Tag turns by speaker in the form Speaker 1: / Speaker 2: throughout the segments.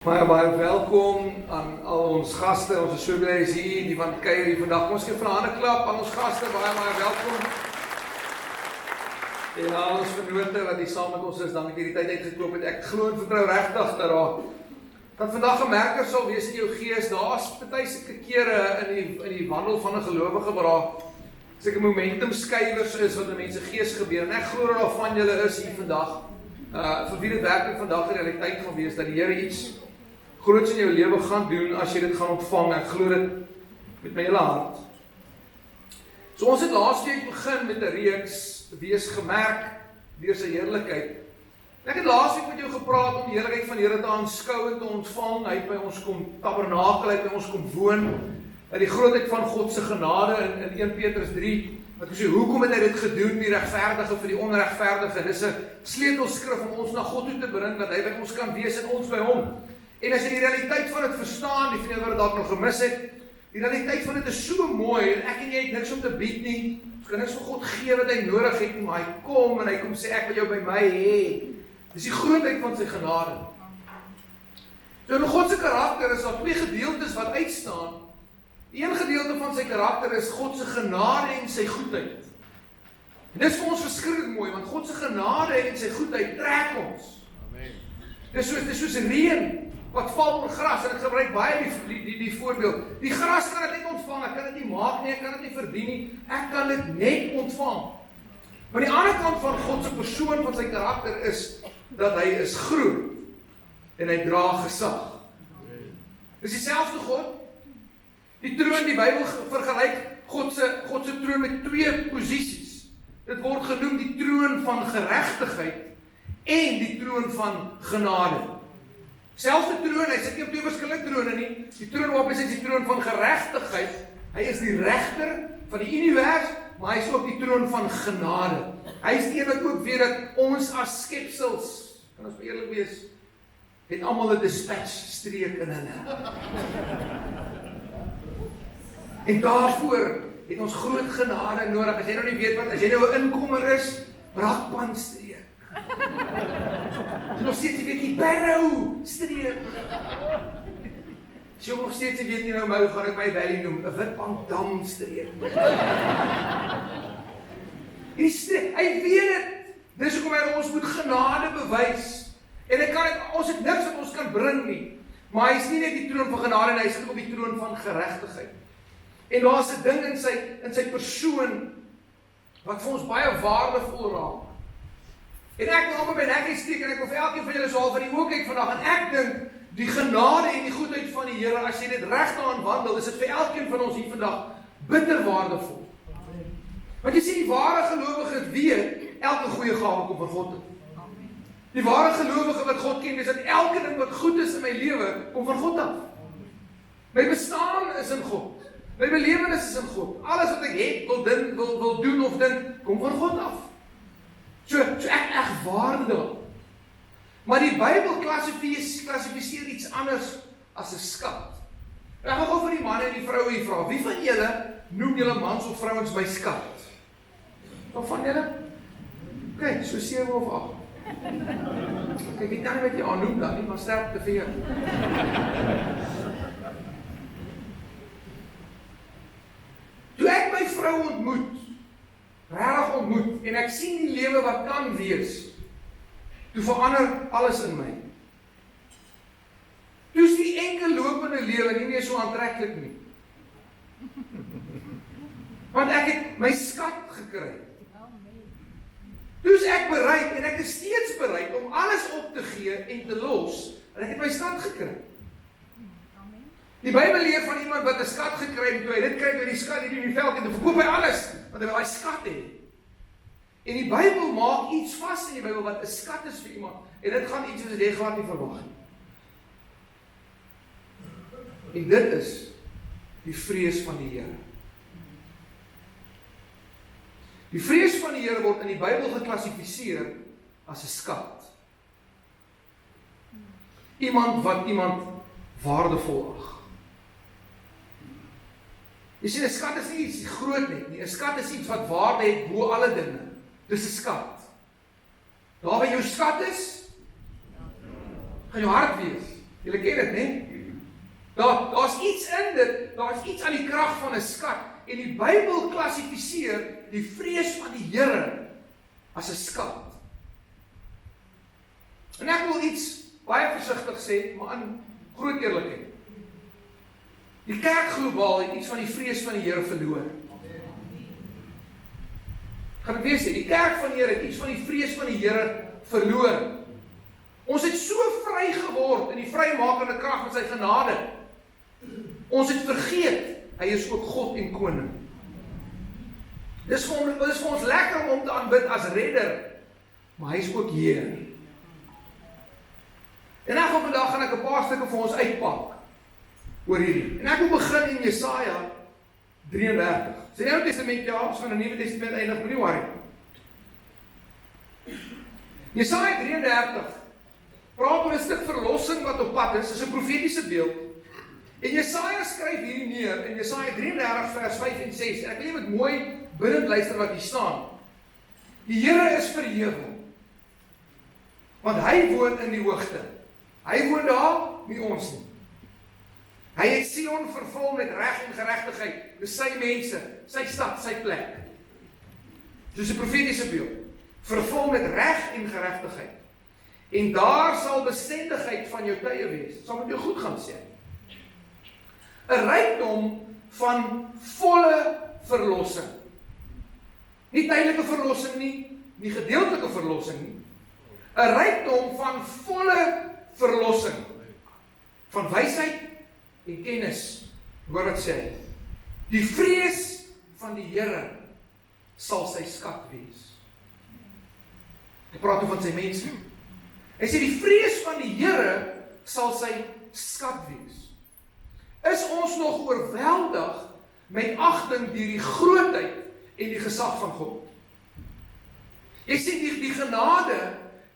Speaker 1: Baie welkom aan al ons gaste, ons is so bly is hier, die van Kuier hier vandag. Kom ons gee vir 'n hande klap aan ons gaste, baie welkom. En al ons vennote wat hier saam met ons is, dan het hierdie tyd uitgekoop het. Ek glo en vertrou regtig dat vandag 'n merker sal wees in jou gees. Daar's baie sulke kere in die wandel van 'n gelowige waar daar sulke momentum skywers is wat in mense gees gebeur. En ek glo dat daar van julle is hier vandag. Vir wie dit werklik vandag 'n realiteit gaan wees dat die Here iets groots in jou lewe gaan doen as jy dit gaan ontvang. Ek glo dit met my hele hart. So ons het laasweek begin met 'n reeks wees gemerk deur sy heerlikheid. Ek het laasweek met jou gepraat om die heerlikheid van die Here te aanskou en te ontvang. Hy het by ons kom tabernakel, hy het by ons kom woon. Die grootheid van God se genade in 1 Petrus 3. Wat sê, hoekom het hy dit gedoen, die regverdige vir die onregverdige? Dis 'n sleutelskrif om ons na God toe te bring, dat hy by ons kan wees en ons by hom. En as jy die realiteit van dit verstaan, die vriende wat dit dalk nog gemis het, die realiteit van dit is so mooi, en ek en jy het niks om te bied nie, ons kan niks vir God gee wat hy nodig het nie, maar hy kom en hy kom sê, ek wil jou by my hê. Dis die grootheid van sy genade. So in God se karakter is daar twee gedeeltes wat uitstaan. Een gedeelte van sy karakter is God se genade en sy goedheid. En dis vir ons verskriklik mooi, want God se genade en sy goedheid trek ons. Amen. Dis soos reën wat val oor gras, en ek gebruik baie die voorbeeld. Die gras kan dit net ontvang, ek kan dit nie maak nie, ek kan dit nie verdien nie, ek kan dit net ontvang. Maar die ander kant van God se persoon, van sy karakter is, dat hy is groot, en hy dra gesag. Dis dieselfde God. Die troon, die Bybel vergelyk God se troon met twee posisies. Dit word genoem die troon van geregtigheid en die troon van genade. Selfde troon, hy sit nie op twee verskillende trone nie. Die troon waarop hy sit, die troon van geregtigheid. Hy is die regter van die univers, maar hy is ook die troon van genade. Hy is die een wat ook weet dat ons as skepsels, kan ons eerlik wees, het almal 'n dispatch streek in hulle. En daarvoor het ons groot genade nodig. As jy nou nie weet wat, as jy nou 'n inkomer is, brakpanstreek. As jy nog steeds weet die Barrow streek. As jy nog steeds weet nie nou, maar hoe gaan ek my valley noem? 'n Witbankdam streek. Hy weet dit. Dis hoekom hy ons moet genade bewys. En ons het niks wat ons kan bring nie. Maar hy is nie net die troon van genade, hy is ook op die troon van geregtigheid. En daar is 'n ding in sy persoon wat vir ons baie waardevol raak. En ek wil almal by nek steek en ek wil vir elkeen van julle so al van die oog kyk vandag, en ek dink die genade en die goedheid van die Here, as jy dit reg daarin wandel, is dit vir elkeen van ons hier vandag bitter waardevol. Want jy sien, die ware gelowige weet elke goeie gawe kom van God. Die ware gelowige wat God ken, is dat elke ding wat goed is in my lewe kom van God af. My bestaan is in God. My belewenis is in God. Alles wat ek het, wil doen of dink, kom van God af. So ek waarde dit. Maar die Bybel klassifiseer iets anders as 'n skat. Ek gaan gou vir die manne en die vroue hier vra, wie van julle noem julle mans of vrouens by skat? Of van julle? Kyk, so 7 of 8. Kyk, ek kan nie met jou aannoem dan nie, maar sterkte vir jou. Toe ek my vrou ontmoet, regtig ontmoet, en ek sien die lewe wat kan wees, toe verander alles in my. Toe is die enkel lopende lewe nie meer so aantreklik nie. Want ek het my skat gekry. Toe is ek bereid, en ek is steeds bereid om alles op te gee en te los, en ek het my skat gekry. Die Bybel leer van iemand wat 'n skat gekry het, toe hy dit kry by die skat hier in die veld, en dan verkoop hy alles, want hy wil daai skat hê. En die Bybel maak iets vas in die Bybel wat 'n skat is vir iemand, en dit gaan iets wat jy glad nie verwag nie. En dit is die vrees van die Here. Die vrees van die Here word in die Bybel geklassifiseer as 'n skat. Iemand wat iemand waardevol ag. Jy sien, 'n skat is nie iets groot net nie. 'n Skat is iets wat waarde het bo alle dinge. Dis 'n skat. Daar waar jou skat is, gaan jou hart wees. Julle ken dit, né? Daar's iets in dit, daar's iets aan die krag van 'n skat. En die Bybel klassifiseer die vrees van die Here as 'n skat. En ek wil iets baie versigtig sê, maar in groot eerlikheid. Die kerk globaal het iets van die vrees van die Here verloor. Gaan ek weer sê, die kerk van die Here het iets van die vrees van die Here verloor. Ons het so vry geword in die vrymakende krag van sy genade. Ons het vergeet, hy is ook God en koning. Dis vir ons lekker om hom te aanbid as redder, maar hy is ook Heer. En ek vandag gaan ek 'n paar stukke vir ons uitpak oor hierdie. En ek wil begin in Jesaja 33. Sy Nuwe Testament, ja, ons gaan 'n Nuwe Testament eindig, moenie worry. Jesaja 33 praat oor 'n stuk verlossing wat op pad is 'n profetiese beeld. En Jesaja skryf hierdie neer in Jesaja 33 vers 5 en 6. En ek wil jy met mooi bidend luister wat hier staan. Die Here is verhewe, want hy woon in die hoogte. Hy woon daar, nie ons nie. Hy het Sion vervul met reg en geregtigheid. Dis sy mense, sy stad, sy plek. Soos 'n profetiese beeld. Vervul met reg en geregtigheid. En daar sal bestendigheid van jou tye wees. Sal met jou goed gaan sê. 'n Rykdom van volle verlossing. Nie tydelike verlossing nie gedeeltelike verlossing nie. 'n Rykdom van volle verlossing. Van wysheid en kennis. Hoor wat sê hy? Die vrees van die Here sal sy skat wees. Hy praat oor van sy mense. Hy sê die vrees van die Here sal sy skat wees. Is ons nog oorweldig met agting deur die grootheid en die gesag van God? Jy sien die genade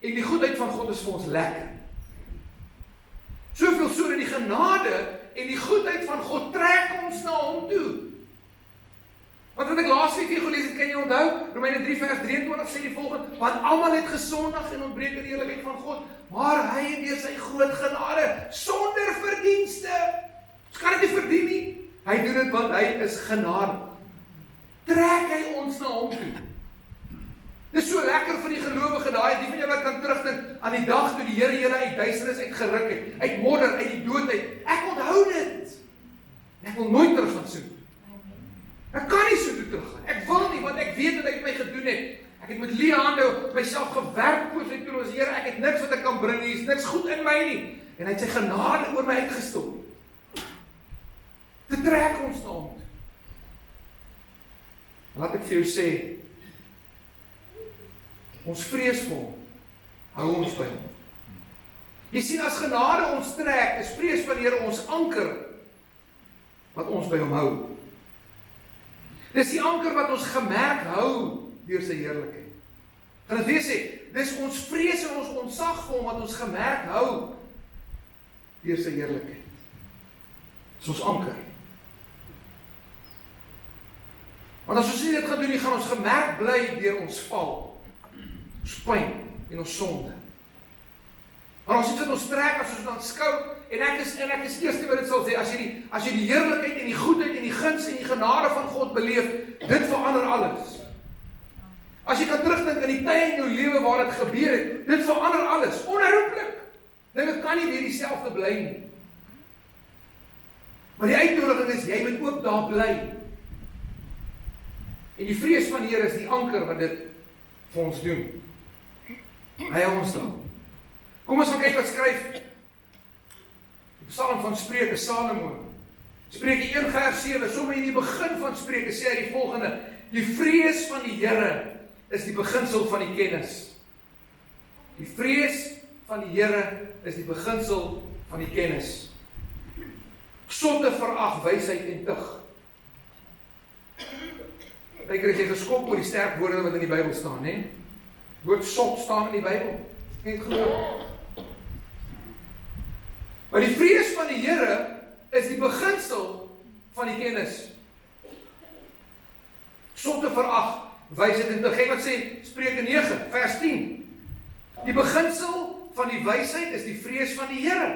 Speaker 1: en die goedheid van God is vir ons lekker. Soveel so dat die genade en die goedheid van God trek ons na hom toe. Want wat ek laasweek vir gelees het, kan jy onthou? Romeine 3 vers 23 sê die volgende: want almal het gesondig en ontbreek aan die heiligheid van God, maar hy het deur sy groot genade sonder verdienste. Ons kan dit nie verdien nie. Hy doen dit want hy is genadig. Trek hy ons na hom toe. Dis so lekker vir die gelowige daai, die van julle wat kan terugdink aan die dag toe die Here julle uit duisternis uitgeruk het, uit modder, uit die dood uit. Ek onthou dit. Ek wil nooit terug gaan soek. Ek kan nie so toe teruggaan. Ek wil nie, want ek weet wat hy met my gedoen het. Ek het met leë hande myself gewerk voor sy troon. Here, ek het niks wat ek kan bring nie. Is niks goed in my nie. En hy het sy genade oor my uitgestort. Te trek ons na hom. Laat ek vir jou sê, ons vrees vir hom, hou ons by hom. Jy sien, as genade ons trek, is vrees van die Here ons anker, wat ons by hom hou. Dis die anker wat ons gemerk hou, deur sy heerlikheid. Gaan dit weer sê, dis ons vrees en ons ontzag vir hom, wat ons gemerk hou, deur sy heerlikheid. Dis ons anker. Want as ons nie dit gaan doen, gaan ons gemerk bly deur ons val, ons pyn en ons sonde. Maar ons iets wat ons trek, as ons dan skou, en ek is eerste wat dit sal sê, as jy die heerlikheid en die goedheid en die guns en die genade van God beleef, dit verander alles. As jy kan terugdink aan die tye in jou lewe waar dit gebeur het, dit verander alles, onherroepelik. Dit kan nie weer dieselfde bly nie. Maar die uitnodiging is, jy moet ook daar bly. En die vrees van die Here is die anker wat dit vir ons doen. Hy hou ons daar. Kom ons gaan kyk wat skryf die Psalm van Spreuke, Salomo. Spreuke 1 vers 7, sommer in die begin van Spreuke sê hy die volgende: die vrees van die Here is die beginsel van die kennis. Die vrees van die Here is die beginsel van die kennis. Sonde verag wysheid en tug. Kyk, as jy geskok oor die sterk woorde wat in die Bybel staan, né? Woord sok staan in die Bybel. Net glo. Maar die vrees van die Here is die beginsel van die kennis. Sonde verag wysheid en tug. Kyk wat sê Spreuke 9 vers 10. Die beginsel van die wysheid is die vrees van die Here.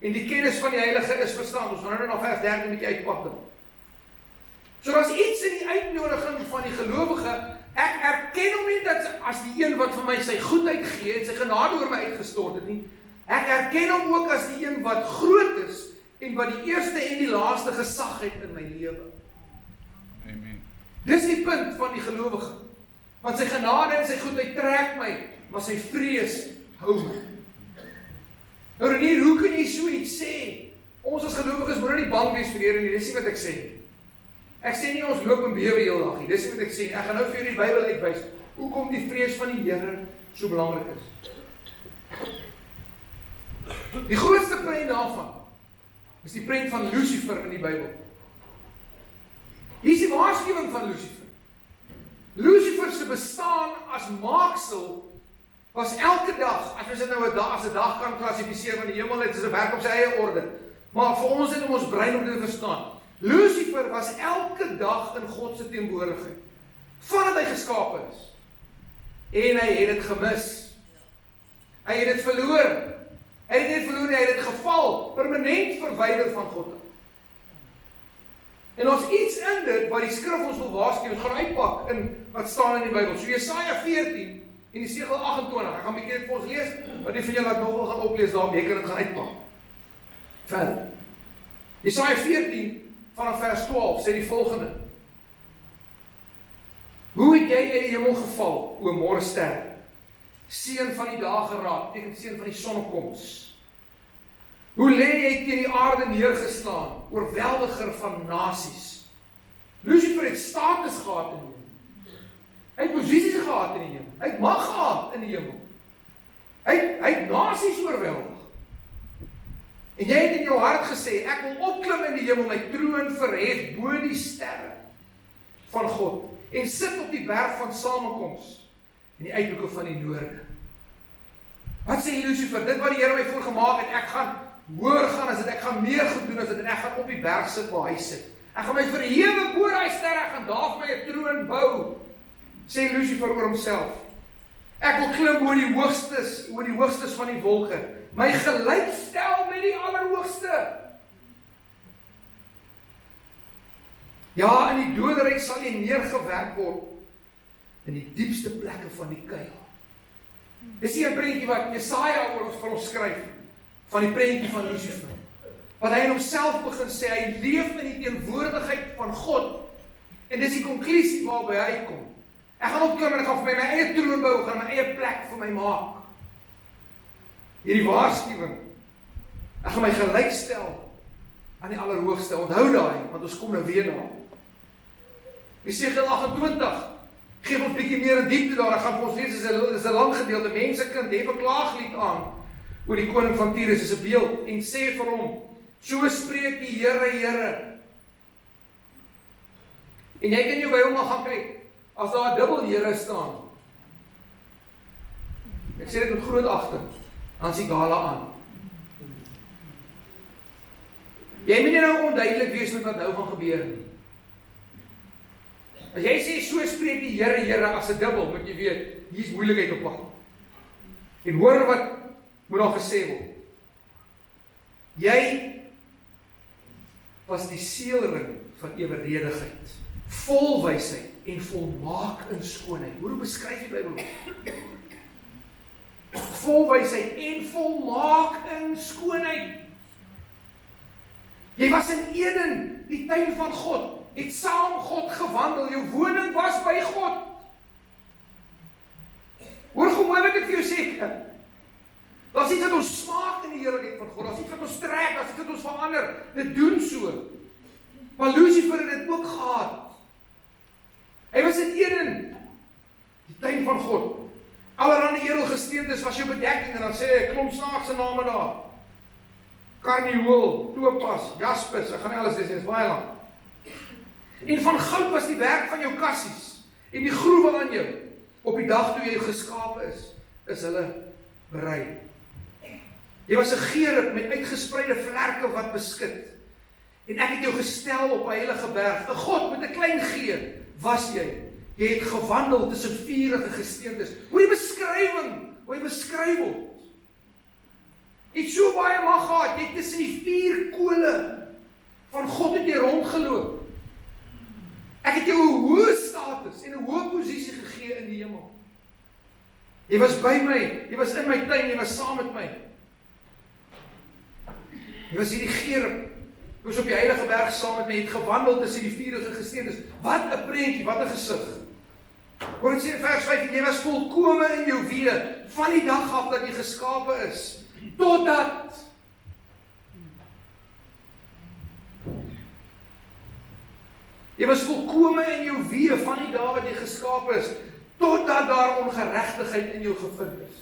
Speaker 1: en die kennis van die Heilige is verstaan. Ons gaan nou na vers 13 met jy uitpak. So daar's iets in die uitnodiging van die gelowige, ek erken hom nie dat as die een wat vir my sy goedheid gee, en sy genade oor my uitgestort het nie, ek erken hom ook as die een wat groot is, en wat die eerste en die laaste gesag het in my lewe.
Speaker 2: Amen.
Speaker 1: Dis die punt van die gelowige, want sy genade en sy goedheid trek my, maar sy vrees hou my. Nou Renier, hoe kan jy so iets sê? Ons as gelowiges moet nie bang wees vir die Here nie, dis nie wat ek sê nie. Ek sê nie ons loop en bewe heel dag nie, dis nie wat ek sê nie. Ek gaan nou vir julle die Bybel uitwys, hoekom die vrees van die Here so belangrik is. Die grootste prent daarvan is die prent van Lucifer in die Bybel. Hier is die waarskuwing van Lucifer. Lucifer se bestaan as maaksel was elke dag, as ons dit nou as 'n dag kan klassifiseer, want die hemel het 'n werk op sy eie orde, maar vir ons het om ons brein om dit te verstaan. Lucifer was elke dag in God se teenwoordigheid, vandat hy geskape is. En hy het dit gemis. Hy het dit verloor. Hy het dit verloor, hy het dit geval, permanent verwyder van God. En ons iets in dit, wat die skrif ons wil waarsku, ons gaan uitpak in wat staan in die Bybel. So Jesaja 14 en die Segel 28, ek gaan 'n bietjie dit vir ons lees, wat die van julle wat nog wil gaan oplees daarmee, jy kan dit gaan uitpak. Verder. Jesaja 14 vanaf vers 12 sê die volgende: Hoe het jy in die hemel geval, o môrester, seun van die dageraad, beteken seun van die sonnekoms? Hoe lê jy teen die aarde neergeslaan, oorweldiger van nasies? Lucifer het status gehad in die hemel. Hy het posisie gehad in die hemel. Hy het mag gehad in die hemel. Hy het nasies oorweldig. En jy het in jou hart gesê, ek wil opklim in die hemel, my troon verhef bo die sterre van God, en sit op die berg van samekoms, in die uithoeke van die noorde. Wat sê Lucifer? Dit wat die Here my voorgemaak het, ek gaan hoër gaan as dit, ek gaan meer goed doen as dit, en ek gaan op die berg sit waar hy sit. Ek gaan my verhewe bo daai sterre, ek gaan daar vir my 'n troon bou, sê Lucifer oor homself. Ek wil klim oor die hoogstes van die wolke, my gelyk stel met die Allerhoogste. Ja, in die doderyk sal jy neergewerk word, in die diepste plekke van die kuil. Dis hier 'n prentjie wat Jesaja vir ons skryf, van die prentjie van Lucifer. Wat hy in homself begin sê, hy leef in die teenwoordigheid van God, en dis die konklusie waarby hy kom. Ek gaan opklim en ek gaan vir my eie troon bou, gaan my eie plek vir my maak. Hierdie waarskuwing, ek gaan my gelyk stel aan die Allerhoogste. Onthou daai, want ons kom nou weer na. Jesaja 28 geef ons bietjie meer in diepte daar. Ek gaan vir ons lees, dis 'n lang gedeelte. Mensekind, hef 'n klaaglied aan oor die koning van Tyrus, is 'n beeld, en sê vir hom, so spreek die Here, Here. En jy kan jou Bybel maar gaan kyk, as daar 'n dubbel Here staan, ek sê dit met groot agting, dan is die gala aan. Jy moet nie nou onduidelik wees met wat nou gaan gebeur nie. As jy sê, so spreek die Here, Here, as 'n dubbel, moet jy weet, hier is moeilikheid op pad. En hoor wat moet daar gesê word. Jy was die seelring van eweredigheid, vol wysheid en volmaak in skoonheid. Hoe beskryf die Bybel? Vol wysheid en volmaak in skoonheid. Jy was in Eden, die tuin van God, het saam God gewandel, jou woning was by God. Hoor hoe mooi wat ek vir jou sê. Daar's iets wat ons smaak in die heerlikheid van God, daar's iets wat ons trek, daar's iets wat ons verander, dit doen so. Maar Lucifer het dit ook gehad. Hy was in Eden, die tuin van God. Allerhande edelgesteentes was jou bedekking, en dan sê hy, klomp snaakse name daar. Karnieul, Topas, Jaspis, ek gaan nie alles lees, dit is baie lang. En van goud was die werk van jou kassies, en die groewe aan jou. Op die dag toe jy geskape is hulle berei. Jy was 'n gerub met uitgespreide vlerke wat beskit. En ek het jou gestel op 'n heilige berg. 'n God met 'n klein G was jy. Jy het gewandel tussen vurige gesteentes. Hoe die beskrywing, hoe jy beskryf word. Jy het so baie mag gehad, jy het tussen die 4 kole van God het jy rondgeloop. Ek het jou 'n hoë status en 'n hoë posisie gegee in die hemel. Jy was by my, jy was in my tuin, jy was saam met my. Jy was hierdie gerub, jy was op die heilige berg saam met my, jy het gewandel tussen die vurige gesteentes. Wat 'n prentjie, wat 'n gesig. Hoor dit sê in vers 5, jy was volkome in jou weë, van die dag af dat jy geskape is, totdat jy was volkome in jou weë, van die dag wat jy geskape is, totdat daar ongeregtigheid in jou gevind is.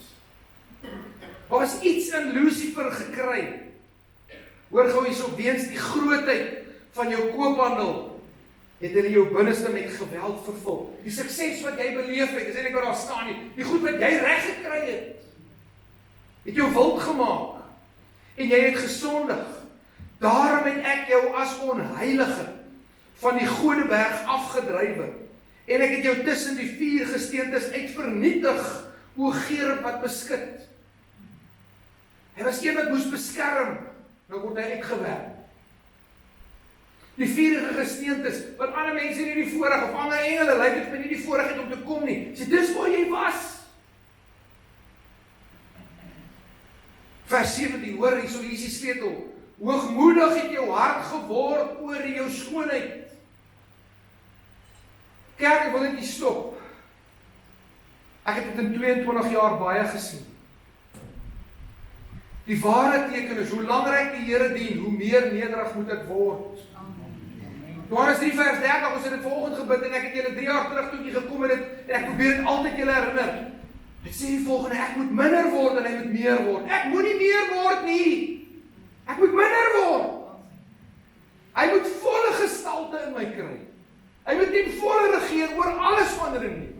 Speaker 1: Daar was iets in Lucifer gekry. Hoor gou hierso, weens die grootheid van jou koophandel, het hulle jou binneste met geweld vervul. Die sukses wat jy beleef het, is eintlik wat daar staan nie. Die goed wat jy reg gekry het jou wild gemaak, en jy het gesondig. Daarom het ek jou as onheilige van die Godeberg afgedrywe, en ek het jou tussen die 4 gesteentes uitvernietig, o gerub wat beskit. Hy was een wat moes beskerm, nou word hy uitgewerp. Die 4 gesteentes, wat ander mense nie die voorreg, of ander engele, lyk dit my nie die voorreg het om te kom nie. Sê, dis waar jy was. Vers 17, hoor, hier is die sleutel. Hoogmoedig het jou hart geword oor jou skoonheid. Kerk, ek wil dit nie stop. Ek het dit in 22 jaar baie gesien. Die ware teken is, hoe langer ek die Here dien, hoe meer nederig moet ek word. Johannes 3 vers 30, ons het dit vanoggend gebid, en ek het julle 3 jaar terug toe jy gekom het, en ek probeer dit altyd julle herinner. Ek sê die volgende, ek moet minder word, en hy moet meer word. Ek moet nie meer word nie. Ek moet minder word. Hy moet volle gestalte in my kry. Hy moet ten volle regeer oor alles van in nie.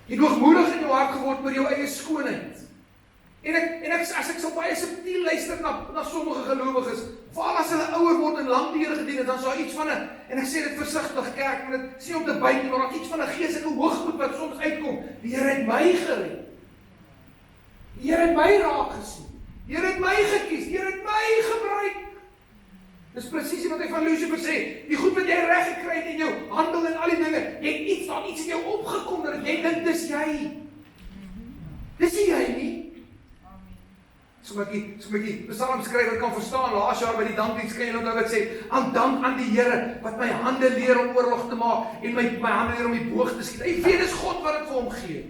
Speaker 1: Jy het hoogmoedig in jou hart geword oor jou eie skoonheid. En as ek so baie subtiel luister na sommige gelowiges, veral as hulle ouer word en lang die Here gedien het, dan is daar iets van 'n, en ek sê dit versigtig kerk, maar dit sê om te byt, maar daar iets van 'n geestelike hoogmoed wat soms uitkom. Die Here het my gered. Die Here het my raak gesien. Die Here het my gekies. Die Here het my gebruik. Dis presies wat hy van Lucifer sê. Die goed wat jy reg gekry het in jou handel en al die dinge, jy het iets in jou opgekom dat jy dink dis jy. Dis nie jy nie. So ek Psalm skrywer kan verstaan, laas jaar by die dankdiens kan jy onthou wat sê, aan dank aan die Here wat my hande leer om oorlog te maak en my hande leer om die boog te skiet. Hy weet dis God wat dit vir hom gee.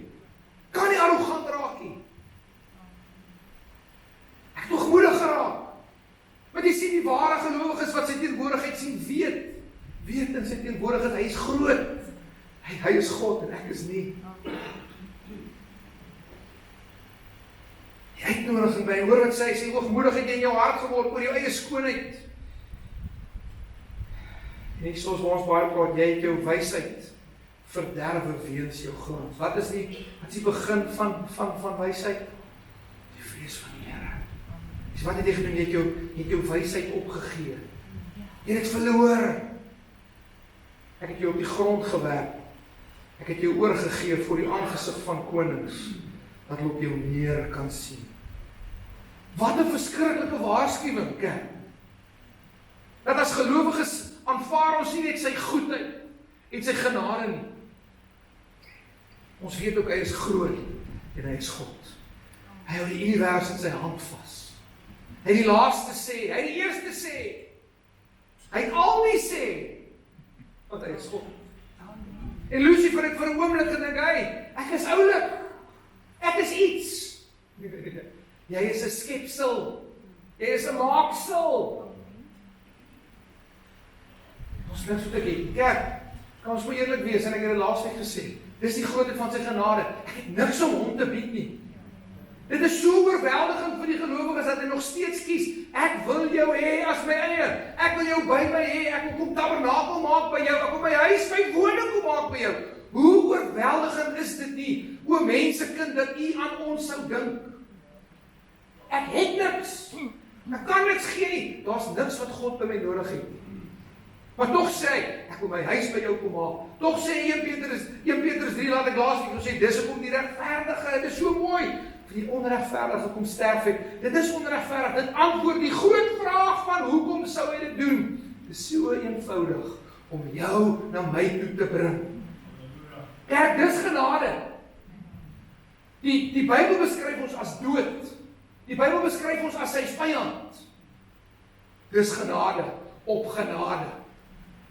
Speaker 1: Kan nie arrogant raak nie. Ek het hoogmoedig geraak. Want jy sien die ware gelowiges wat sy teenwoordigheid sien, weet in sy teenwoordigheid, hy is groot. Hy is God en ek is nie. Die uitnodiging by, hoor wat sê, hoogmoedig het jy in jou hart geword oor jou eie skoonheid. En ek soos waar ons baie praat, jy het jou wysheid verderwe weens jou glans. Wat is die begin van wysheid? Die vrees van die Here. Dus wat het jy gedoen? Jy het jou wysheid opgegee. Jy het verloor. Ek het jou op die grond gewerp. Ek het jou oorgegee voor die aangesig van konings, dat hulle op jou neer kan sien. Wat 'n verskriklike waarskuwing, kerk. Dat as gelowiges aanvaar ons nie net sy goedheid en sy genade nie. Ons weet ook hy is groot en hy is God. Hy hou die univers in sy hand vas. Hy het die laaste sê, hy het die eerste sê. Hy het al die sê, want hy is God. En Lucifer het vir 'n oomblik gedink, ek is oulik. Ek is iets. Jy is 'n skepsel. Jy is 'n maaksel. Ons niks wat ek het. Kerk, kan ons moet eerlik wees, en ek het dit laasweek gesê. Dis die grootheid van sy genade. Ek het niks om hom te bied nie. Dit is so oorweldigend vir die gelowiges dat hy nog steeds kies. Ek wil jou hê as my eie. Ek wil jou by my hê. Ek wil kom tabernakel maak by jou. Ek wil my huis, my woning kom maak by jou. Hoe oorweldigend is dit nie? O mensekind, dat u aan ons sou dink. Ek het niks. Ek kan niks gee nie. Daar's niks wat God by my nodig het. Maar tog sê hy, ek wil my huis by jou kom haal. Tog sê 1 Petrus 3, laat ek laasweek gesê, dis hoekom die regverdige, dit is so mooi, vir die onregverdige kom sterf het. Dit is onregverdig, dit antwoord die groot vraag van hoekom sou hy dit doen? Dit is so eenvoudig om jou na my toe te bring. Kerk, dis genade. Die Bybel beskryf ons as dood. Die Bybel beskryf ons as sy vyand. Dis genade, op genade.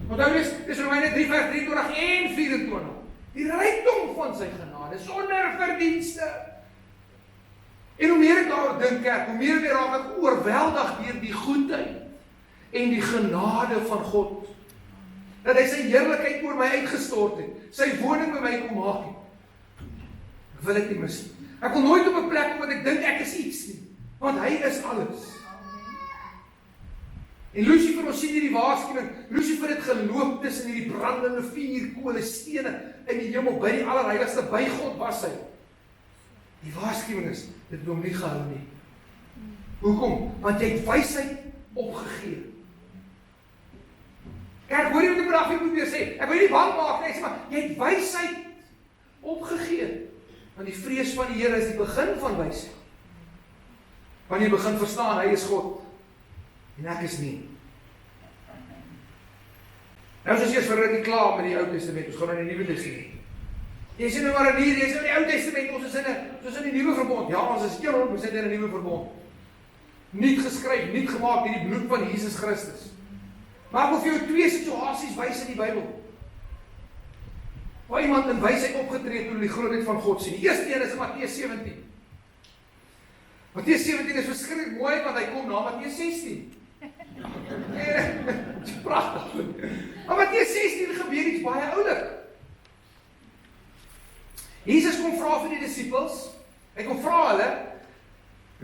Speaker 1: Onthou dis Romeine 3 vers 23 en 24. Die rykdom van sy genade, sonder verdienste. En hoe meer ek daaroor dink, kerk, hoe meer raak ek oorweldig deur die goedheid en die genade van God. Dat hy sy heerlikheid oor my uitgestort het, sy woning by my kom maak het. Ek wil dit nie mis nie. Ek wil nooit op 'n plek kom wat ek dink ek is iets nie, want hy is alles. En Lucifer, ons sien hierdie waarskuwing, Lucifer het geloop tussen hierdie brandende vuurkole, stene in die hemel, by die allerheiligste, by God was hy. Die waarskuwing is, dit het hom nie gehou nie. Hoekom? Want jy het wysheid opgegee. Kijk, hoor jy wat ek vandag probeer sê? Ek wil nie bang maak nie, maar jy het wysheid opgegee. Want die vrees van die Here is die begin van wysheid. Wanneer jy begin verstaan, hy is God. En ek is nie. Nou is ons eers vir rukkie klaar met die Ou Testament, ons gaan nou in die Nuwe Testament. Jy sê nou maar hier, jy sê in die Ou Testament, ons is in die Nuwe Verbond. Ja, ons is 100% in die Nuwe Verbond. Niet geskryf, niet gemaak deur die bloed van Jesus Christus. Maar ek wil vir jou 2 situasies wys in die Bybel. Waar iemand in wysheid opgetree het toe die grootheid van God sien. Die eerste een is in Matteus 17. Matteus 17 is verskriklik mooi, want hy kom na Matteus 16. Dit is pragtig. Maar Matteus 16 gebeur iets baie oulik. Jesus kom vra vir die disippels, hy kom vra hulle,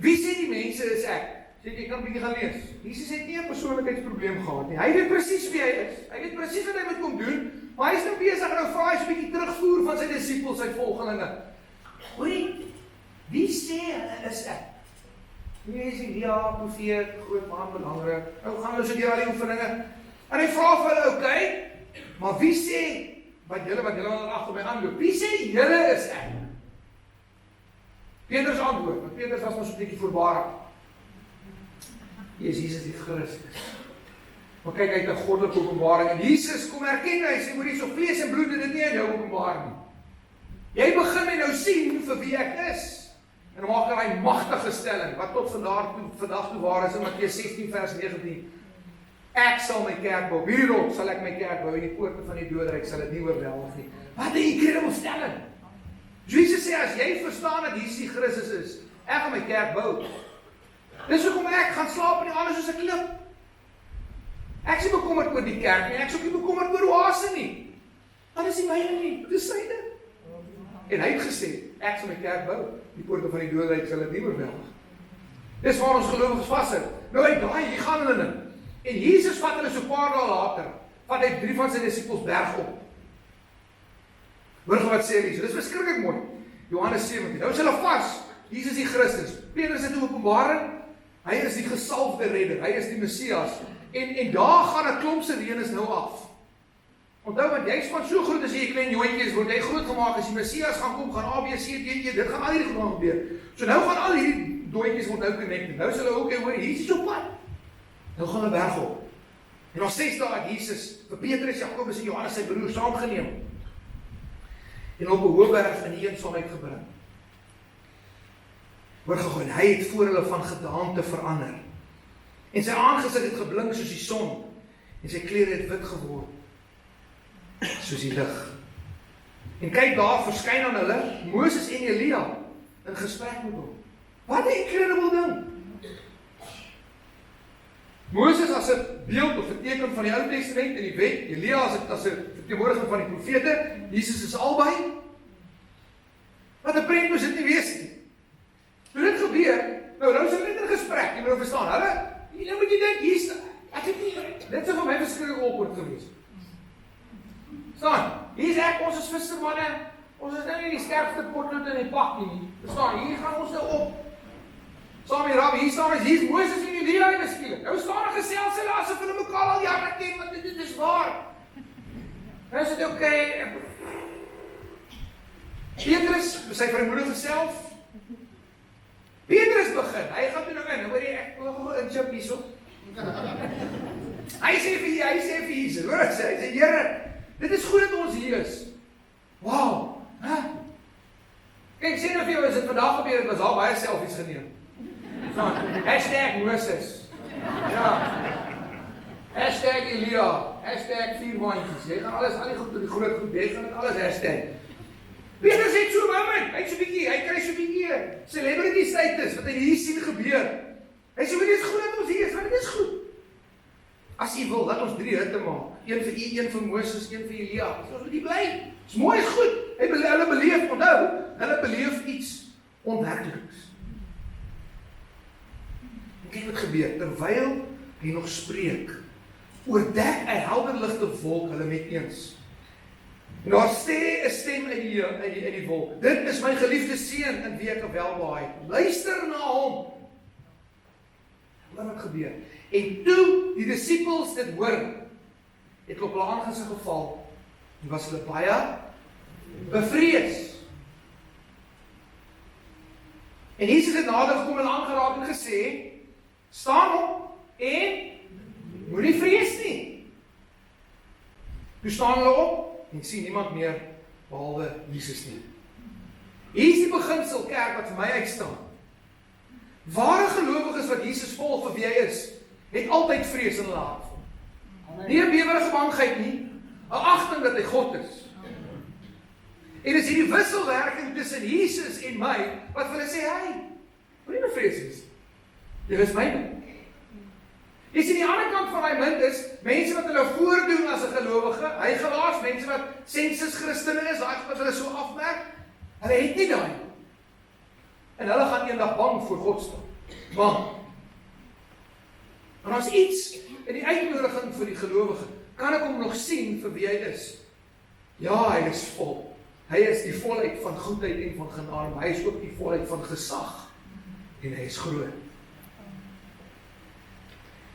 Speaker 1: wie sê die mense is ek? Sê jy kan 'n bietjie gaan lees. Jesus het nie 'n persoonlikheidsprobleem gehad nie. Hy weet presies wie hy is. Hy weet presies wat hy moet kom doen, maar hy is nou besig en nou vra hy so 'n bietjie terugvoer van sy disippels, sy volgelinge. Hoorie, wie sê hulle is ek? Wie is Elia, profeet, groot man, belangrik. Nou gaan hulle so deur al die oefeninge. En hy vra vir hulle, okay, maar wie sê wat julle agter my aanloop? Wie sê julle is ek? Petrus antwoord, want Petrus was maar so 'n bietjie voorbarig. Jesus die Christus. Maar kyk, hy het 'n goddelike openbaring en Jesus kom erken, hy sê, hoor hierso, vlees en bloed het dit nie aan jou openbaar nie. Jy begin my nou sien vir wie ek is. En dan maak hy 'n magtige stelling, wat tot vandag toe waar is in Matteus 16 vers 19. Ek sal my kerk bou, hierdie rots sal ek my kerk bou, en die poorte van die doderyk sal dit nie oorweldig nie. Wat 'n incredible stelling. Jesus sê, as jy verstaan dat Jesus die Christus is, ek gaan my kerk bou. Dis hoekom ek gaan slaap in die ander soos 'n klip. Ek is nie bekommerd oor die kerk nie, ek is ook nie bekommerd oor oase nie. Want dis nie myne nie, dis syne. En hy het gesê, ek sal my kerk bou, die poorte van die doderyk sal dit nie oorweldig. Dis waar ons gelowiges vashou. Nou hy daai, hier gaan hulle nou. En Jesus vat hulle so 'n paar dae later, vat hy 3 van sy disippels berg op. Hoor wat sê hy, so dis verskriklik mooi. Johannes 17. Nou is hulle vas. Jesus die Christus. Petrus het 'n openbaring. Hy is die gesalfde redder, hy is die Messias. En daar gaan 'n klomp sirenes nou af. Onthou wat jy span so groot as jy klein joontjies word jy groot gemaak as die Messias gaan kom, gaan A B C D E, dit gaan al hierdie goed gebeur. So nou gaan al hierdie dooitjies word nou connected. Nou is hulle ook hoor, hier is op pad. Nou gaan hulle berg op. En nog 6 dae het Jesus vir Petrus, Jakobus en Johannes sy broer saamgeneem. En op 'n hoë berg in die eensaamheid gebring. Hoor gou, hy het voor hulle van gedaante verander. En sy aangesig het geblink soos die son, en sy klere het wit geword, soos die lig. En kyk, daar verskyn aan hulle Moses en Elia in gesprek met hom. Wat 'n incredible ding! Moses as 'n beeld of 'n teken van die Ou Testament en die wet, Elia as 'n verteenwoordiger van die profete, Jesus is albei. Wat 'n prent moes dit nie wees nie. Toe dit gebeur, nou is hulle net in gesprek, jy moet verstaan, nou moet jy dink, hier's, ek het nie, dit sou vir my verskriklik awkward gewees. Verstaan, hier's ek, ons is vissermanne, ons is nou nie die skerpste potlood in die pak nie, verstaan, hier gaan ons nou op, saam met Rabbi, hier staan ons, hier's Moses en Elia en skielik. Nou staan hulle gesels hulle asof hulle mekaar al jare ken, want dit is waar. Nou is dit okay. Petrus, sy vrymoedige self. Petrus begin, hy gaan toe nou in, hoor jy, ek wil gou inchip hierso. Hy sê vir Jesus, hoor ek sê, hy sê, Here, dit is goed dat ons hier is. Wow, Kijk, sê nou vir jou, as dit vandag gebeur, het was al baie selfies geneem. #Moses. Ja. #Elia. #4 maandjies. Jy gaan alles, al die groot, jy gaan dit alles hashtag. Petrus het so moment, hy het so bietjie, hy kry so bietjie celebrity status, wat hy hier sien gebeur. Hy sê, dit is goed dat ons hier is, want dit is goed. As jy wil, laat ons 3 hitte maak. Een vir U, een vir Moses, een vir Elia. Ons moet die bly. Dis mooi, is goed. Hulle beleef, onthou, hulle beleef iets onwerkeliks. En kyk wat gebeur, terwyl hy nog spreek, oordek 'n helderligte wolk hulle met eens. En daar sê 'n stem in die wolk, dit is my geliefde seun in wie ek welbehaag het. Luister na hom. Wat gebeur? En toe die disippels dit hoor, het op hulle aangesig geval, en was hulle baie bevrees. En Jesus het nader gekom en aangeraak en gesê, staan op en moenie vrees nie. Toe staan hulle op en sien niemand meer behalwe Jesus nie. Hier is die beginsel kerk wat vir my uitstaan. Ware gelowiges wat Jesus volg vir wie hy is, het altyd vrees in hulle hart. Nie 'n bewerige bangheid nie, 'n agting dat hy God is. En dis hierdie wisselwerking tussen Jesus en my, wat vir hulle sê, hy, moenie bevrees wees. Jy is my man. Jy sien die ander kant van die munt is, mense wat hulle voordoen as 'n gelowige, hy gelaas, mense wat sensus Christene is, daai wat hulle so afmerk, hulle het nie daai. En hulle gaan eendag bang voor God staan. Bang. En as iets in die uitnodiging vir die gelowige, kan ek hom nog sien vir wie hy is. Ja, hy is vol. Hy is die volheid van goedheid en van genade, maar hy is ook die volheid van gesag. En hy is groot.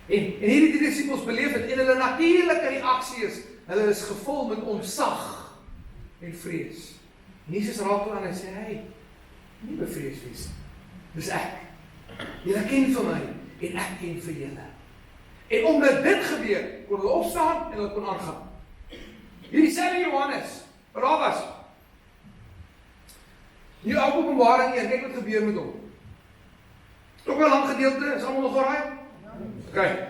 Speaker 1: En hierdie disippels beleef het, en hulle natuurlike reaksie is, hulle is gevul met ontzag en vrees. En Jesus raak hulle aan en sê, hey, nie bevrees wees. Dis ek. Julle ken vir my, en ek ken vir julle. En omdat dit gebeur, kon hulle opstaan en hulle kon aangaan. Hierdie selfde Johannes, waar was? Hier op Openbaring 1, kyk wat gebeur met hom. Ook wel 'n lang gedeelte, is almal nog alraai? Okay.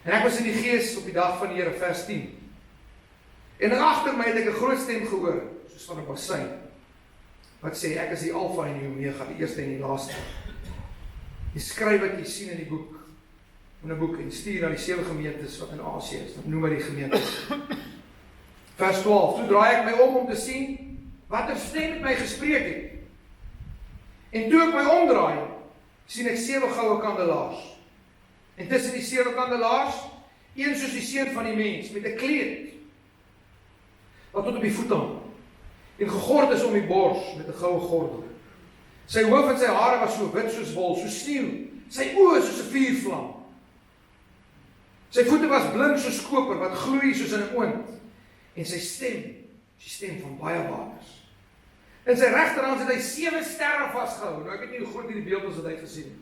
Speaker 1: En ek was in die gees op die dag van die Here, vers 10. En agter my het ek 'n groot stem gehoor, soos van 'n bassein, wat sê, ek is die Alfa en die Omega, die eerste en die laaste. Jy skryf wat jy sien in die boek, in 'n boek, en stuur na die 7 gemeentes wat in Asië is, dan noem maar die gemeentes. Vers 12, toe draai ek my om te sien, wat 'n stem met my gespreek het. En toe ek my omdraai, sien ek 7 goue kandelaars. En tussen die 7 kandelaars, een soos die seun van die mens, met 'n kleed, wat tot op die voete hang, en gegord is om die bors, met 'n goue gordel. Sy hoof en sy hare was so wit soos wol, so sneeu, sy oë soos 'n vuurvlam. Sy voete was blink soos koper, wat gloei soos in 'n oond, en sy stem, die stem van baie waters. In sy regterhand het hy 7 sterre vasgehou. Nou ek weet nie hoe groot hierdie beeld is wat hy gesien het.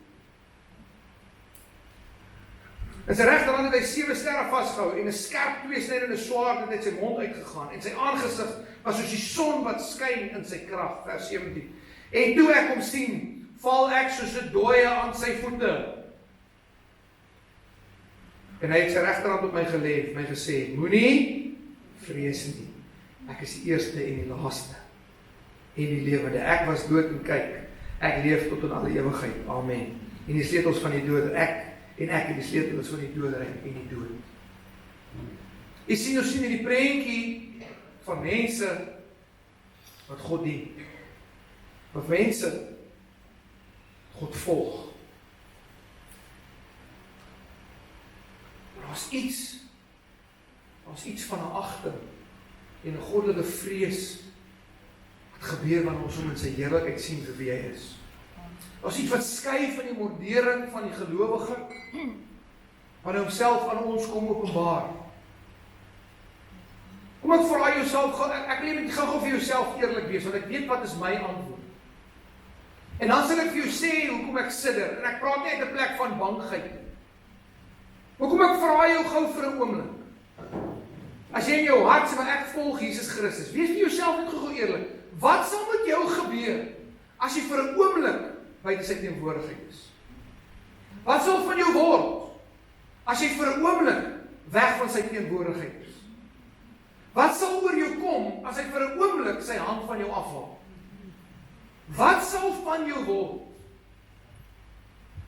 Speaker 1: In sy regterhand het hy 7 sterre vasgehou en 'n skerp tweesnydende swaard het uit sy mond uitgegaan en sy aangesig was soos die son wat skyn in sy krag, vers 17. En toe ek hom sien, val ek soos 'n dooie aan sy voete. En hy het sy regterhand op my gelê en my gesê, moenie vrees nie. Ek is die eerste en die laaste. En die lewende. Ek was dood en kyk, ek leef tot in alle ewigheid. Amen. En die sleutels van die dood, ek het die sleutels van die doderyk en die dood. Jy sien, ons sien in die prentjie van mense wat God dien. Wat mense God volg. Maar daar's iets van 'n agting en 'n goddelike vrees wat gebeur wanneer ons hom in sy heerlikheid sien vir wie hy is. Ons iets wat skei van die modering van die gelowige, wat hy homself aan ons kom openbaar. Kom ek vra jouself, ek wil net gou vir jouself eerlik wees, want ek weet wat is my antwoord. En dan sal ek vir jou sê, hoekom ek sidder, en ek praat nie uit 'n plek van bangheid. Hoekom ek vra jou gou vir 'n oomblik. As jy in jou hart sê, maar ek volg Jesus Christus, wees vir jouself net gou eerlik. Wat sal met jou gebeur, as jy vir 'n oomblik buite sy teenwoordigheid is? Wat sal van jou word, as jy vir 'n oomblik weg van sy teenwoordigheid is? Wat sal oor jou kom, as hy vir 'n oomblik sy hand van jou afhaal? Wat sal van jou word?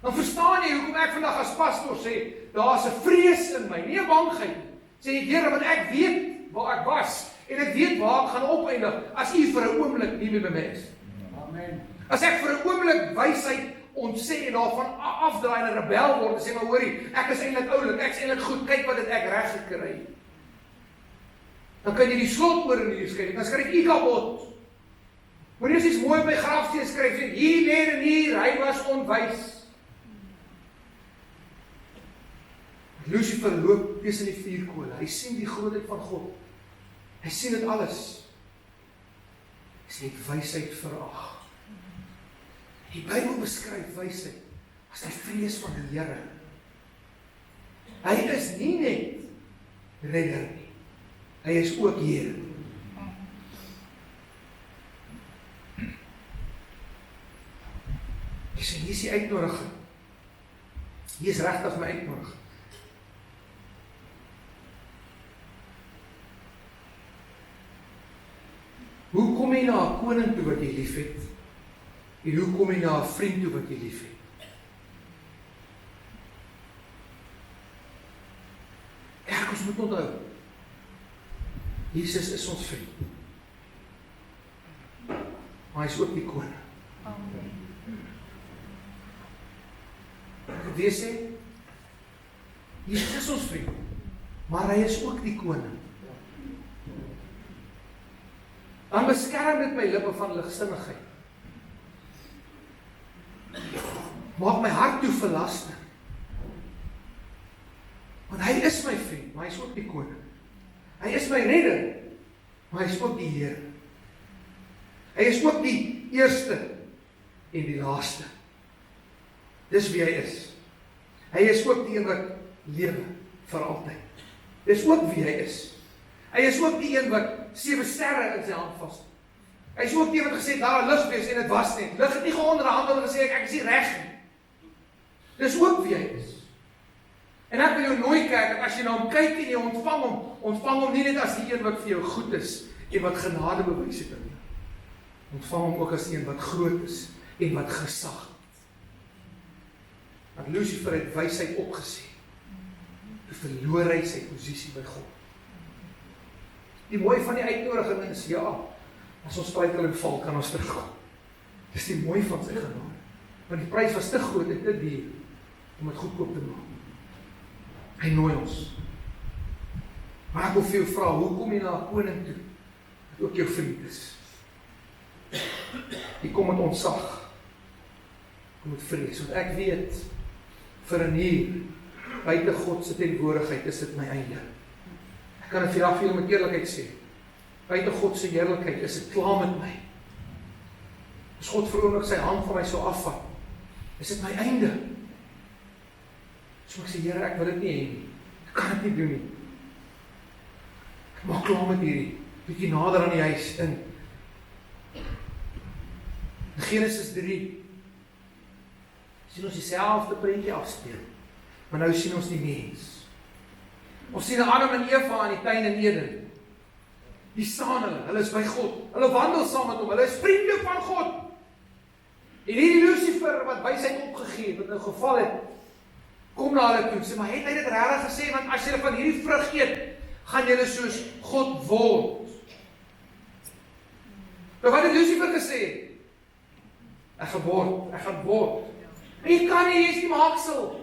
Speaker 1: Dan verstaan jy hoekom ek vandag as pastor sê, daar's 'n vrees in my, nie 'n bangheid. Sê ek, Here, want ek weet waar ek was, en ek weet waar ek gaan opeindig, as U vir 'n oomblik nie meer by my is. Amen. As ek vir 'n oomblik wysheid ontsê en daarvan afdraai en 'n rebel word, en sê maar hoorie, ek is eintlik oulik, ek is eintlik goed, kyk wat het ek reg gekry. Dan kan jy die slotwoorde in hier skryf, dan skryf U kapot. Moenie eens iets mooi op my grafsteen skryf, sê, hier lê en hier, hy was onwys. Lucifer loop tussen die vuurkole, hy sien die grootheid van God, hy sien dit alles, hy sien wysheid verag. Die Bybel beskryf wysheid as die vrees van die Here. Hy is nie net redder nie, hy is ook Heer. Ek sê, hier is die uitnodiging, hier is regtig my uitnodiging. Hoe kom jy na 'n koning toe wat jy lief het? En hoe kom jy na 'n vriend toe wat jy lief het? Kerk, ons moet onthou, Jesus is ons vriend. Maar hy is ook die koning. Ek het weer sê, Jesus is ons vriend, maar hy is ook die koning. Dan beskerm dit my lippe van ligsinnigheid. Maak my hart toe verlasting. Want hy is my vriend, maar hy is ook die koning. Hy is my redder, maar hy is ook die Heer. Hy is ook die eerste en die laaste. Dis wie hy is. Hy is ook die een wat lewe vir altyd. Dis ook wie hy is. Hy is ook die een wat 7 sterre in sy hand vas. Hy is ook die wat gesê het, daar lig wees en dit was net. Lig het nie geonderhandel en gesê ek is nie reg nie. Dis ook wie hy is. En ek wil jou nooi kyk, as jy na hom kyk en jy ontvang hom nie net as die een wat vir jou goed is en wat genade bewys het nie. Ontvang hom ook as die een wat groot is en wat gesag het. Want Lucifer het wysheid opgesê. Toe verloor hy sy posisie by God. Die mooi van die uitnodiging is, ja, as ons struikel en val, kan ons terugkom. Dis die mooi van sy genade. Want die prys was te groot en te duur om het goedkoop te maak. Hy nooi ons. Maar ek wil vir jou vra, hoe kom jy na 'n koning toe, wat ook jou vriend is? Jy kom met ontzag, kom met vrees, want ek weet, vir 'n uur, buite God se teenwoordigheid, is dit my einde. Ek kan dit vir jou met eerlikheid sê, buite God se heerlikheid, is dit klaar met my. As God vir oomblik sy hand van my so afvat, is dit my einde. So ek sê, Here, ek wil dit nie hê nie. Ek kan dit nie doen nie. Ek maak klaar met hierdie, bietjie nader aan die huis in Genesis 3. Sien ons dieselfde prentjie afspeel, maar nou sien ons die mens. Ons sien Adam en Eva in die tuin in Eden. Die staan hulle is by God. Hulle wandel saam met hom, hulle is vriende van God. En hierdie Lucifer wat wysheid opgegee, wat nou geval het, kom na hulle toe, sê, maar het hy dit regtig gesê, want as julle van hierdie vrug eet, gaan julle soos God word. Nou wat het Lucifer gesê? Ek gaan word. Jy kan nie, jy is die maaksel.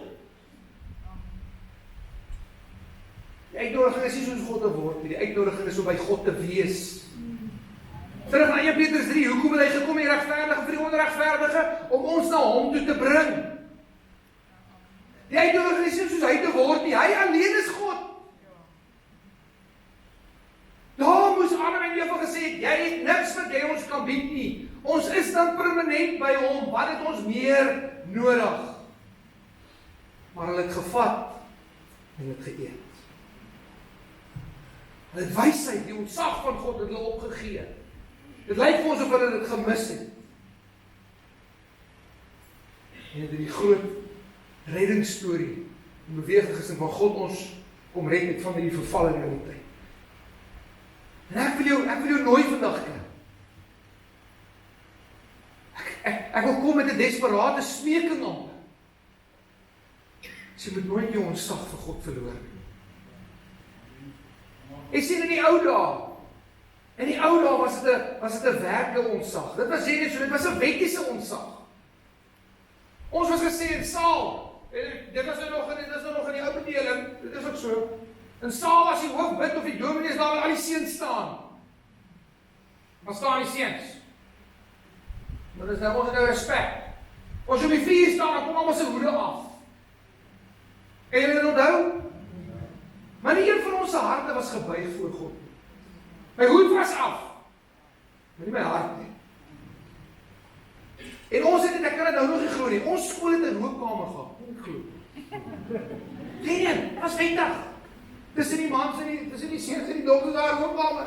Speaker 1: Die uitnodiging is nie soos God te word nie, die uitnodiging is om by God te wees. Terug na 1 Petrus 3, hoekom het hy gekom, die regverdige vir die onregverdige, om ons na hom toe te bring. Die uitnodiging is nie soos hy te word nie, hy alleen is God. Daar moes Adam en Eva gesê het, jy het niks wat jy ons kan bied nie. Ons is dan permanent by hom, wat het ons meer nodig? Maar hulle het gevat en het geëet. Hulle het wysheid, die ontsag van God het hulle opgegee. Dit lyk vir ons of hulle dit gemis het. En dit is die groot reddingsstorie en beweeggesin van God ons kom red het van die vervalle realiteit. En ek wil jou nooi vandag kry. Ek wil kom met 'n desperate smeking aan. Jy moet nooit jou ontsag vir God verloor nie. Ek sien in die ou dae. In die ou dae was dit 'n werklike ontsag. Dit was nie so, dit was 'n wettiese ontsag. Ons was gesê in Saul, dit is nou nog in die ou bedeling, dit is ook so. In Saul was die hoofbid of die dominees daar waar al die seuns staan. Waar staan die seuns? Maar dis nou ons nou respek. Ons op die vuur staan, dan kom almal se hoede af. En julle onthou? Maar nie een van ons se harte was gebuig voor God. My hoed was af. Maar nie my hart nie. En ons het dit, ek kan dit nou nog nie glo nie. Ons skool het 'n rookkamer gehad. Nie glo. Nee, was wettig. Tussen die mans en tussen die seuns en die dogters daar rookkamer.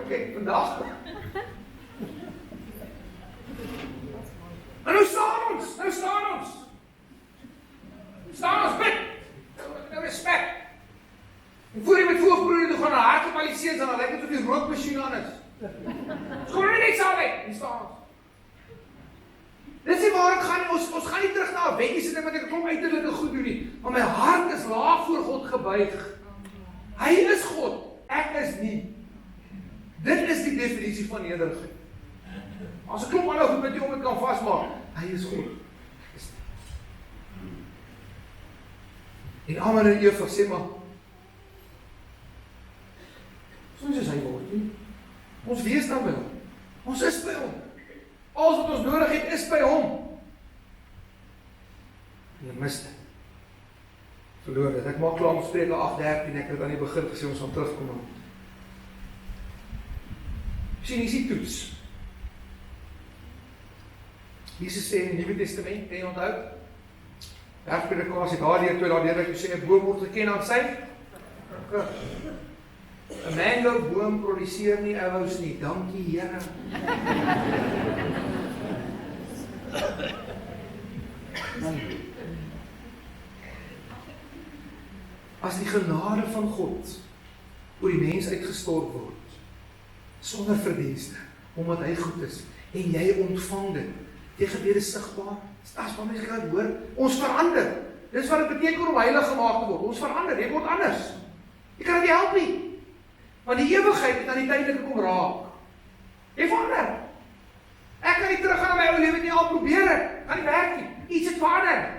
Speaker 1: Kyk, vandag. En nou staan ons. Staan ons bid. Nou respek. En voor jy met voorbroeder toe gaan na hart op al die seuns en dan lyk dit of die rookmasjien aan is. Kom nie net saam uit. Hier staan ons. Dit is waar ek gaan, ons gaan nie terug na 'n wettiese ding wat ek klomp uiterlike goed doen nie, maar my hart is laag voor God gebuig. Hy is God, ek is nie. Dit is die definisie van nederigheid. As ek klomp aanhou goed met jy om het kan vastmaak, hy is God, ek is nie. En Adam en Eva sê maar, soos is hy word nie. Ons wees dan by hom. Ons is by hom. Alles wat ons nodig het, is by hom. En jy mis dit. Verloor dit. Ek maak klaar om Spreuke 8:13, ek het aan die begin gesê, ons gaan terugkom aan. Sien, hier is die toets. Jesus sê in die Nuwe Testament, kan jy onthou? Bergpredikasie, daardeur dat jy sê, 'n boom word geken aan sy vrug. 'n mango boom produseer nie ouers nie, dankie Here. As die genade van God oor die mens uitgestort word, sonder verdienste, omdat hy goed is, en jy ontvang dit, die gebede sigbaar, as wat mense kan hoor, ons verander. Dis wat dit beteken om heilig gemaak te word, ons verander, jy word anders. Jy kan dit nie help nie. Want die ewigheid het aan die tydelike kom raak. Jy verander. Ek kan nie teruggaan na my ou lewe nie, al probeer ek. Kan nie werk nie. Iets het verander.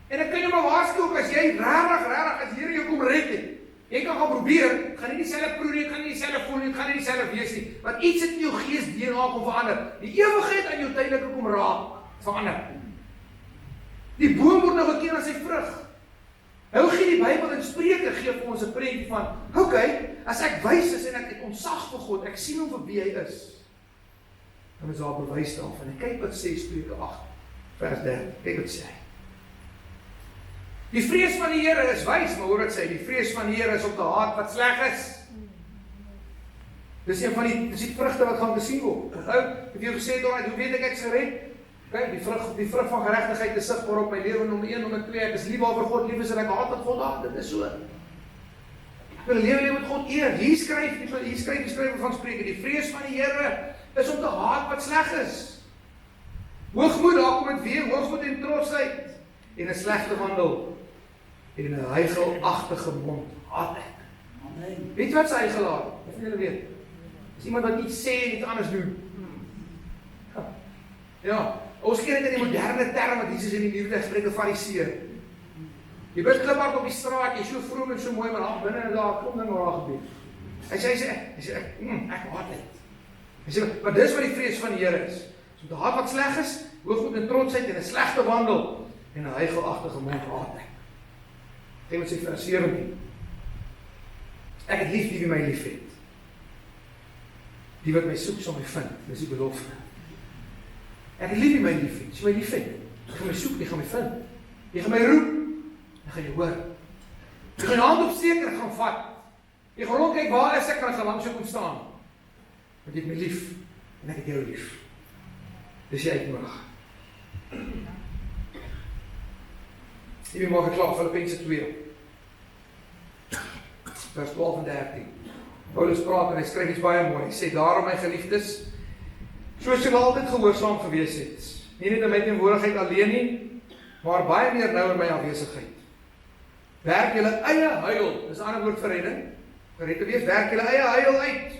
Speaker 1: En ek kan jou maar waarsku, as jy rarig, as Here jou kom red het, jy kan gaan probeer, gaan nie dieselfde proe nie, gaan nie dieselfde voel nie, gaan nie dieselfde wees nie. Want iets het in jou gees DNA kom verander. Die ewigheid aan jou tydelike kom raak, verander. Die boom word nou geken aan sy vrug. Nou gee die Bybel in Spreuke gee vir ons 'n prentjie van, okay, as ek wys is en ek het ontsag vir God, ek sien hom vir wie hy is, dan is daar bewys daarvan. En kyk wat sê Spreuke 8, vers 13, kyk wat sê hy. Die vrees van die Here is wys, maar hoor wat sê, die vrees van die Here is om te haat wat sleg is. Dis een van die vrugte wat gaan gesien word. Onthou, ek het jou gesê, hoe weet ek is gered? Okay, die vrug van geregtigheid is sigbaar op my lewe, nommer 1, nommer 2, ek is lief waar God lief is en ek haat wat God haat, dit is so. Ek wil lewe met God eer. Hier skryf die skrywer van Spreuke, die vrees van die Here is om te haat wat sleg is. Hoogmoed, daar kom dit weer, hoogmoed en trotsheid, en 'n slegte wandel, en 'n huichelagtige mond, haat ek. Amen. Weet jy wat sy huichelaar? Of julle weet? Is iemand wat iets sê en iets anders doen. Ja, ons ken dit in die moderne term wat Jesus in die Nuwe Testament 'n fariseer. Jy bid kliphard op die straat, jy is so vroom en so mooi, maar daar binne daar kom dinge waar gebeur. Hy sê, ek haat dit. Hy sê, maar dis wat die vrees van die Here is. Om te haat wat sleg is, hoogmoed en trotsheid en 'n slegte wandel en 'n huichelagtige mond haat ek. Hy moet sê vers 17. Ek het lief die wie my lief het. Die wat my soek sal my vind. Dis die belofte. Ek het lief die my lief het. As jy my lief het, jy gaan my soek, jy gaan my vind. Jy gaan my roep, jy gaan jy hoor. Jy gaan jou hand opsteek en ek gaan vat. Jy gaan rondkyk, waar is ek, en ek gaan langs jou kom staan. Want jy het my lief, en ek het jou lief. Dis jy uitnodig. Hierdie morgen klaar, Filippense 2. Vers 12 en 13. Paulus praat en hy skryf iets baie mooi. Hy sê, daarom my geliefdes, soos julle altyd gehoorsaam gewees het, nie net in my teenwoordigheid alleen nie, maar baie meer nou in my afwesigheid. Werk julle eie huil, dis 'n ander woord vir redding, gered te wees, werk julle eie huil uit,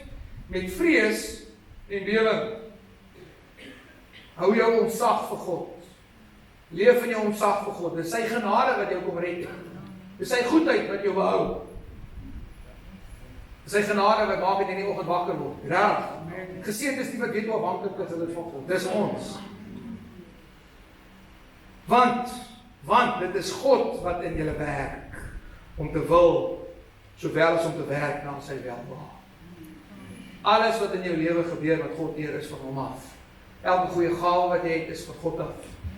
Speaker 1: met vrees en bewering. Hou jou ontzag vir God. Leef in jou ontzag vir God. Dis sy genade wat jou kom red. Dis sy goedheid wat jou behou. Dis sy genade wat maak dat jy in die oggend wakker word. Reg. Geseënd is die wat weet hoe afhanklik is hulle van God. Dis ons. Want dit is God wat in julle werk om te wil, sowel as om te werk na sy welbehae. Alles wat in jou lewe gebeur wat God eer is van hom af. Elke goeie gawe wat jy het is van God af.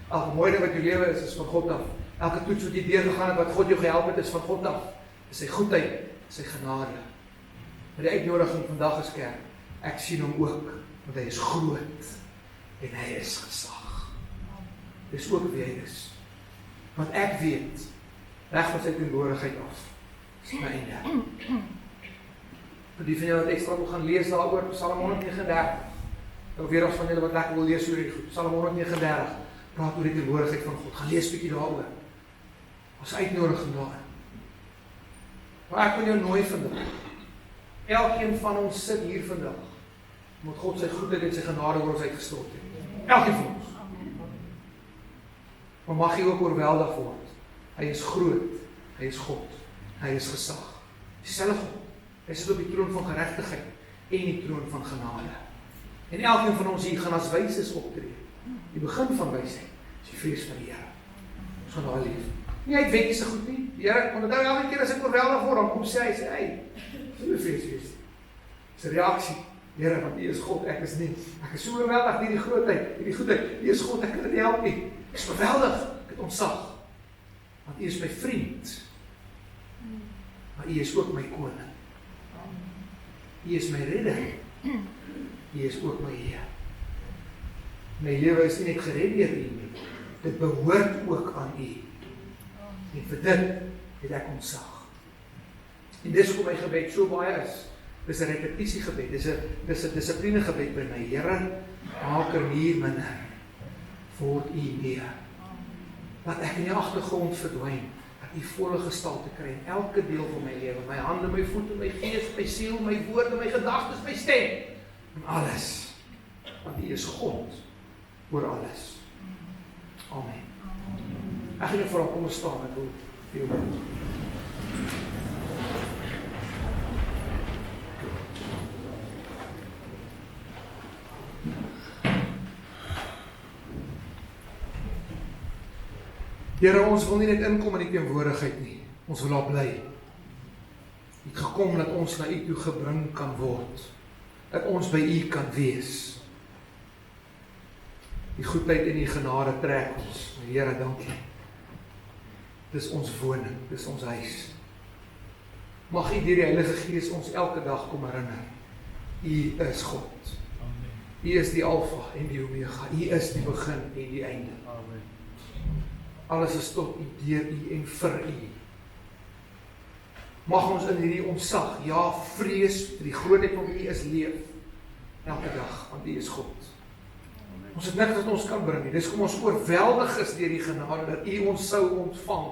Speaker 1: Elke mooi ding wat jou lewe is van God af. Elke toets wat jy deurgegaan het wat God jou gehelp het is van God af. Dis sy goedheid, sy genade. Maar die uitnodiging vandag is kerk. Ek sien hom ook, want hy is groot en hy is gesag. Dis ook wie hy is. Want ek weet, reg van sy teenwoordigheid af, is my einde. Vir die van julle wat extra wil gaan lees daaroor, Psalm 139. Of weer as van julle wat lekker wil lees oor die goed, Psalm 139, praat oor die teenwoordigheid van God. Gaan lees bietjie daaroor. As uitnodiging daar. Maar ek wil jou nooi vandag. Elkeen van ons sit hier vandag, omdat God sy goedheid en sy genade oor ons uitgestort het. Elkeen van ons. Maar mag jy ook oorweldig word. Hy is groot, hy is God, hy is gesag. Dieselfde God. Hy sit op die troon van geregtigheid en die troon van genade. En elkeen van ons hier gaan as wyses optree. Die begin van wysheid is die vrees van die Here. Ons gaan daar leef. Nie uit wetjies so goed nie. Die Here, onthou elke keer as ek oorweldig word, dan kom sê hy, nie bevrees wees. Dis 'n reaksie. Here, want U is God, ek is nie. Ek is so oorweldig deur die grootheid, die goedheid. U is God, ek kan dit nie help nie. Ek is oorweldig, ek het ontzag. Want U is my vriend. Maar U is ook my koning. U is my redder. U is ook my Heer. My lewe is nie net gered deur U nie. Dit behoort ook aan U. En vir dit het ek ontzag. En dis hoe my gebed so baie is. Dis 'n repetisiegebed, dis 'n dissiplinegebed by my Here. Maak hier minder. Word U meer. Laat ek in die agtergrond verdwyn. Dat U volle gestalte kry in elke deel van my lewe. My hande, my voete, my gees, my siel, my woorde, my gedagtes, my stem. En alles. Want U is God oor alles. Amen. Ek gaan jou vra, kom ons staan, ek wil vir jou bid. Here, ons wil nie net inkom in die teenwoordigheid nie. Ons wil daar bly. U het gekom dat ons na U toe gebring kan word. Dat ons by U kan wees. Die goedheid en die genade trek ons. Here, dankie. Dis ons woning, dis ons huis. Mag U deur die Heilige Gees ons elke dag kom herinner. U is God. U is die Alfa en die Omega. U is die begin en die einde. Amen. Alles is tot U, deur U en vir U. Mag ons in hierdie ontzag, ja, vrees vir die grootheid van U is leef. Elke dag, want U is God. Ons het niks wat ons kan bring nie. Dis kom ons oorweldig is deur die genade dat U ons sou ontvang.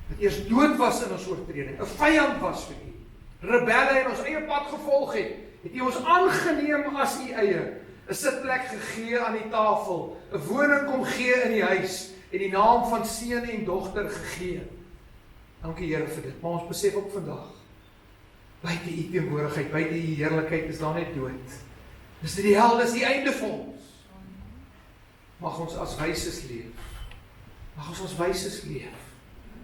Speaker 1: Dat eers dood was in ons oortreding, 'n vyand was vir U. Rebelle en ons eie pad gevolg het U ons aangeneem as U eie. 'n Sitplek gegee aan die tafel, 'n woning kom gee in die huis en die naam van seun en dogter gegee. Dankie Here vir dit. Maar ons besef ook vandag, buite U teenwoordigheid, buite U heerlikheid is daar net dood. Dis nie die hel, dis die einde vir ons. Mag ons as wyses leef. Mag ons as wyses leef.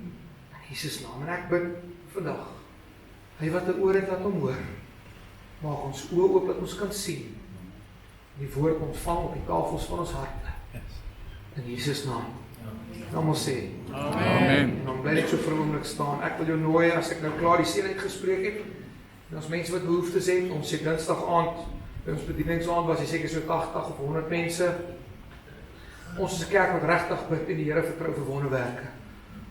Speaker 1: In Jesus naam. En ek bid vandag, hy wat 'n oor het, laat hom hoor. Maak ons oë oop dat ons kan sien. Die woord ontvang op die tafels van ons harte. In Jesus naam. Dan moet sê.
Speaker 2: Amen.
Speaker 1: En dan bly net so vir 'n oomblik staan. Ek wil jou nooi as ek nou klaar die seën uitgespreek het. En as mense wat behoeftes het, ons sê Dinsdag aand, by ons bedieningsaand was hy seker so 80 of 100 mense. Ons is 'n kerk wat regtig bid en die Here vertrou vir wonderwerke.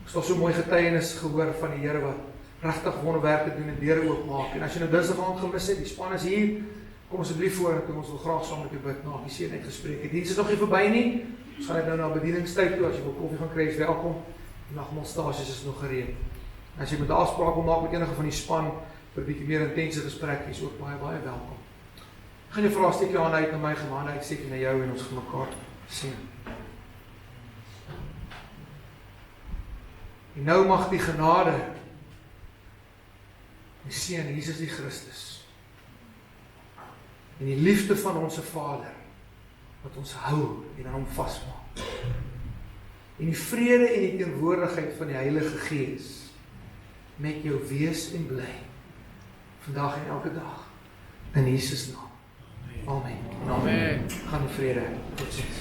Speaker 1: Ons het so mooi getuienis gehoor van die Here wat regtig wonderwerke doen en deure oopmaak. En as jy nou Dinsdag aand gemis het, die span is hier. Kom asseblief vorentoe, ons wil graag saam met jou bid na die seën uitgespreek het. Die diens is nog nie verby nie. Ons gaan nou na bedieningstyd toe. As jy wil koffie gaan kry, is welkom. Die nagmaalstasies is nog gereed. As jy met 'n afspraak wil maak met enige van die span vir 'n bietjie meer intense gesprek, is ook baie welkom. Ek gaan jou vra, steek jou hand uit na my, Gemande, ek steek na jou en ons gaan mekaar sien. En nou mag die genade, die seën Jesus die Christus, en die liefde van ons Vader, wat ons hou en aan hom vasmaak, en die vrede en die teenwoordigheid van die Heilige Gees, met jou wees en bly, vandag en elke dag, in Jesus naam. Amen. Amen. Gaan in vrede. Tot ziens.